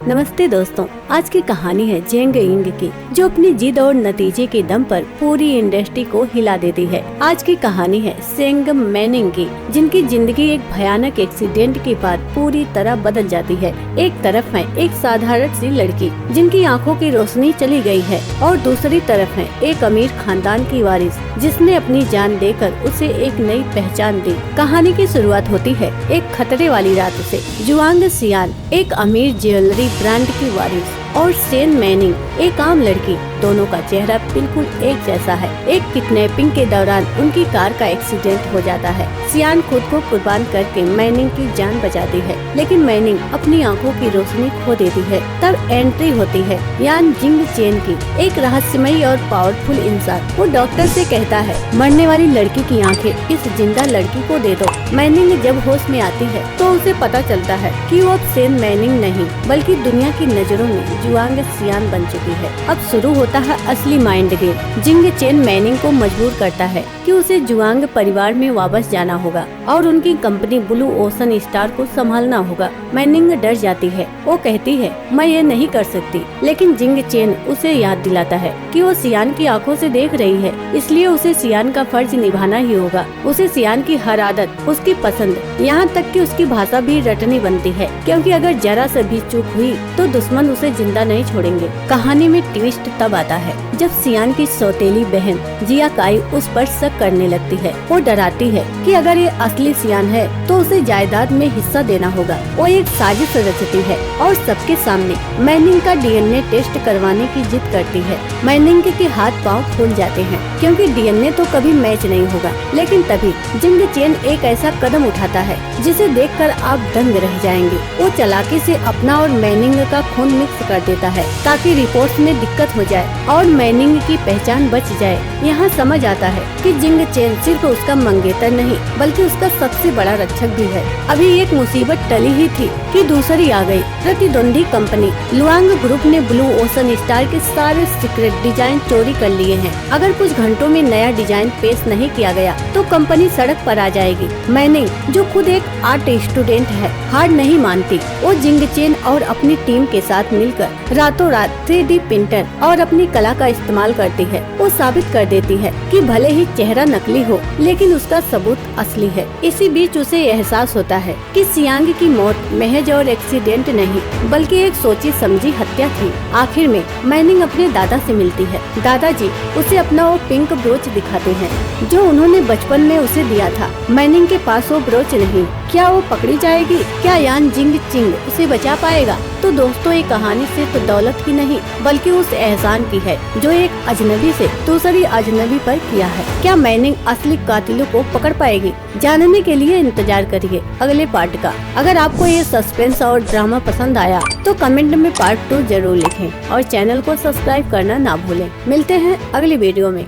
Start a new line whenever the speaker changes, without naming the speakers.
नमस्ते दोस्तों, आज की कहानी है जेंग इंग की, जो अपनी जिद और नतीजे के दम पर पूरी इंडस्ट्री को हिला देती है। आज की कहानी है सेंग मैनिंग की, जिनकी जिंदगी एक भयानक एक्सीडेंट के बाद पूरी तरह बदल जाती है। एक तरफ है एक साधारण सी लड़की जिनकी आंखों की रोशनी चली गई है, और दूसरी तरफ है एक अमीर खानदान की वारिस जिसने अपनी जान देकर उसे एक नई पहचान दी। कहानी की शुरुआत होती है एक खतरे वाली रात से। जुआंग सियान एक अमीर ज्वेलरी ब्रांड की वारिस और सेन मैनिंग एक आम लड़की, दोनों का चेहरा बिल्कुल एक जैसा है। एक किडनैपिंग के दौरान उनकी कार का एक्सीडेंट हो जाता है। सियान खुद को कुर्बान करके मैनिंग की जान बचाती है, लेकिन मैनिंग अपनी आंखों की रोशनी खो देती है। तब एंट्री होती है यान जिंग चेन की, एक रहस्यमयी और पावरफुल इंसान। वो डॉक्टर से कहता है, मरने वाली लड़की की आंखें इस जिंदा लड़की को दे दो। मैनिंग जब होश में आती है तो उसे पता चलता है कि वो अब सेन मैनिंग नहीं बल्कि दुनिया की नजरों में जुआंग सियान बन चुकी है। अब शुरू होता है असली माइंड गेम। जिंग चेन मैनिंग को मजबूर करता है कि उसे जुआंग परिवार में वापस जाना होगा और उनकी कंपनी ब्लू ओशन स्टार को संभालना होगा। मैनिंग डर जाती है, वो कहती है मैं ये नहीं कर सकती, लेकिन जिंग चेन उसे याद दिलाता है कि वो सियान की आंखों से देख रही है, इसलिए उसे सियान का फर्ज निभाना ही होगा। उसे सियान की हर आदत, उसकी पसंद, यहाँ तक कि उसकी भाषा भी रटनी बनती है, क्योंकि अगर जरा सा भी चूक हुई तो दुश्मन उसे जिंदा नहीं छोड़ेंगे। कहानी में ट्विस्ट तब आता है जब सियान की सौतेली बहन जिया काई उस पर शक करने लगती है। वो डराती है कि अगर ये असली सियान है तो उसे जायदाद में हिस्सा देना होगा। वो एक साजिश रचती है और सबके सामने मैनिंग का डीएनए टेस्ट करवाने की जिद करती है। मैनिंग के हाथ पांव फूल जाते हैं क्योंकि डीएनए तो कभी मैच नहीं होगा। लेकिन तभी जिंग चेन एक ऐसा कदम उठाता है जिसे देखकर आप दंग रह जाएंगे। वो चालाकी से अपना और मैनिंग का खून मिक्स कर देता है ताकि रिपोर्ट्स में दिक्कत हो जाए और मैनिंग की पहचान बच जाए। यहाँ समझ आता है कि जिंग चेन सिर्फ उसका मंगेतर नहीं बल्कि उसका सबसे बड़ा रक्षक भी है। अभी एक मुसीबत टली ही थी कि दूसरी आ गई। प्रतिद्वंदी कंपनी लुआंग ग्रुप ने ब्लू ओशन स्टार के सारे सीक्रेट डिजाइन चोरी कर लिए हैं। अगर कुछ घंटों में नया डिजाइन पेश नहीं किया गया तो कंपनी सड़क पर आ जाएगी। मैनिंग, जो खुद एक आर्ट स्टूडेंट है, हार नहीं मानती। वो जिंग चेन और अपनी टीम के साथ मिलकर रातों रात 3D प्रिंटर और अपनी कला का इस्तेमाल करती है। वो साबित कर देती है कि भले ही चेहरा नकली हो लेकिन उसका सबूत असली है। इसी बीच उसे एहसास होता है कि सियांग की मौत महज और एक्सीडेंट नहीं बल्कि एक सोची समझी हत्या थी। आखिर में मैनिंग अपने दादा से मिलती है। दादाजी उसे अपना वो पिंक ब्रोच दिखाते हैं जो उन्होंने बचपन में उसे दिया था। मैनिंग के पास वो ब्रोच नहीं। क्या वो पकड़ी जाएगी? क्या यान जिंग चिंग उसे बचा पाएगा? तो दोस्तों, ये कहानी सिर्फ दौलत की नहीं बल्कि उस एहसान की है जो एक अजनबी से दूसरी अजनबी पर किया है। क्या मैनिंग असली कातिलों को पकड़ पाएगी? जानने के लिए इंतजार करिए अगले पार्ट का। अगर आपको ये सस्पेंस और ड्रामा पसंद आया तो कमेंट में पार्ट 2 जरूर लिखें और चैनल को सब्सक्राइब करना ना भूलें। मिलते हैं अगली वीडियो में।